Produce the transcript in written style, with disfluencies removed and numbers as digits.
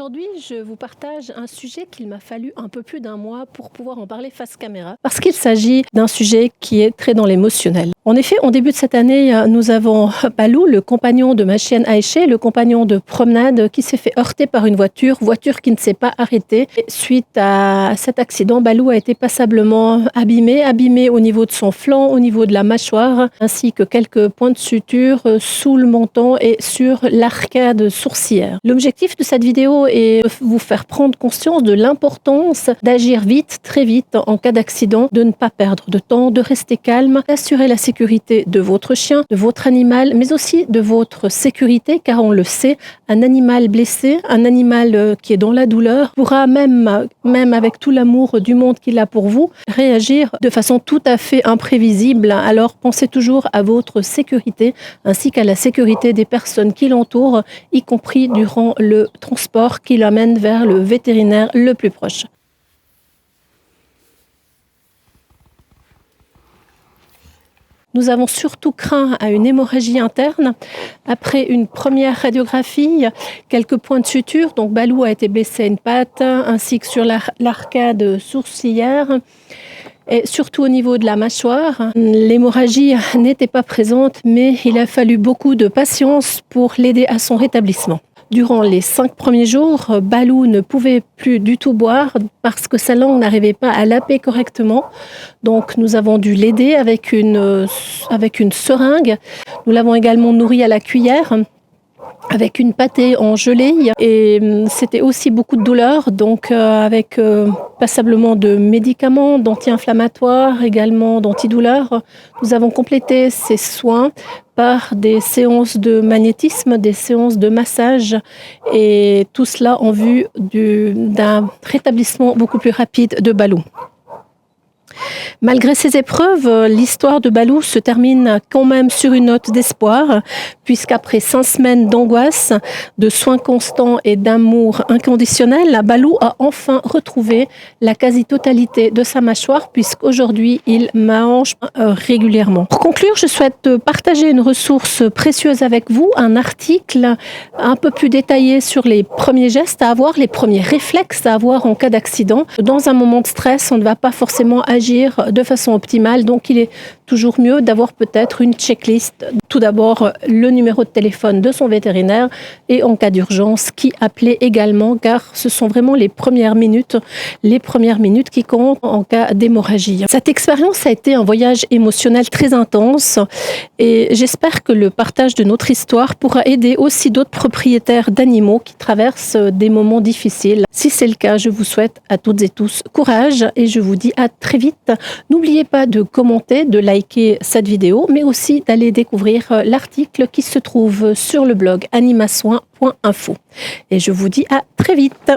Aujourd'hui, je vous partage un sujet qu'il m'a fallu un peu plus d'un mois pour pouvoir en parler face caméra, parce qu'il s'agit d'un sujet qui est très dans l'émotionnel. En effet, en début de cette année, nous avons Balou, le compagnon de ma chienne Aïché, le compagnon de promenade, qui s'est fait heurter par une voiture qui ne s'est pas arrêtée. Et suite à cet accident, Balou a été passablement abîmé au niveau de son flanc, au niveau de la mâchoire, ainsi que quelques points de suture sous le menton et sur l'arcade sourcilière. L'objectif de cette vidéo est de vous faire prendre conscience de l'importance d'agir vite, très vite, en cas d'accident, de ne pas perdre de temps, de rester calme, d'assurer la sécurité de votre chien, de votre animal, mais aussi de votre sécurité, car on le sait, un animal blessé, un animal qui est dans la douleur, pourra même avec tout l'amour du monde qu'il a pour vous, réagir de façon tout à fait imprévisible. Alors pensez toujours à votre sécurité, ainsi qu'à la sécurité des personnes qui l'entourent, y compris durant le transport qui l'amène vers le vétérinaire le plus proche. Nous avons surtout craint à une hémorragie interne. Après une première radiographie, quelques points de suture. Donc Balou a été blessé à une patte, ainsi que sur l'arcade sourcilière. Et surtout au niveau de la mâchoire. L'hémorragie n'était pas présente, mais il a fallu beaucoup de patience pour l'aider à son rétablissement. Durant les 5 premiers jours, Balou ne pouvait plus du tout boire parce que sa langue n'arrivait pas à laper correctement. Donc nous avons dû l'aider avec une seringue. Nous l'avons également nourri à la cuillère avec une pâtée en gelée, et c'était aussi beaucoup de douleur, donc avec passablement de médicaments, d'anti-inflammatoires, également d'antidouleurs. Nous avons complété ces soins par des séances de magnétisme, des séances de massage, et tout cela en vue d'un rétablissement beaucoup plus rapide de Balou. Malgré ces épreuves, l'histoire de Balou se termine quand même sur une note d'espoir, puisqu'après 5 semaines d'angoisse, de soins constants et d'amour inconditionnel, Balou a enfin retrouvé la quasi-totalité de sa mâchoire, puisqu'aujourd'hui, il mange régulièrement. Pour conclure, je souhaite partager une ressource précieuse avec vous, un article un peu plus détaillé sur les premiers gestes à avoir, les premiers réflexes à avoir en cas d'accident. Dans un moment de stress, on ne va pas forcément agir de façon optimale, donc il est toujours mieux d'avoir peut-être une checklist. Tout d'abord, le numéro de téléphone de son vétérinaire et en cas d'urgence, qui appeler également, car ce sont vraiment les premières minutes qui comptent en cas d'hémorragie. Cette expérience a été un voyage émotionnel très intense et j'espère que le partage de notre histoire pourra aider aussi d'autres propriétaires d'animaux qui traversent des moments difficiles. Si c'est le cas, je vous souhaite à toutes et tous courage et je vous dis à très vite. N'oubliez pas de commenter, de liker cette vidéo, mais aussi d'aller découvrir l'article qui se trouve sur le blog animasoin.info. Et je vous dis à très vite.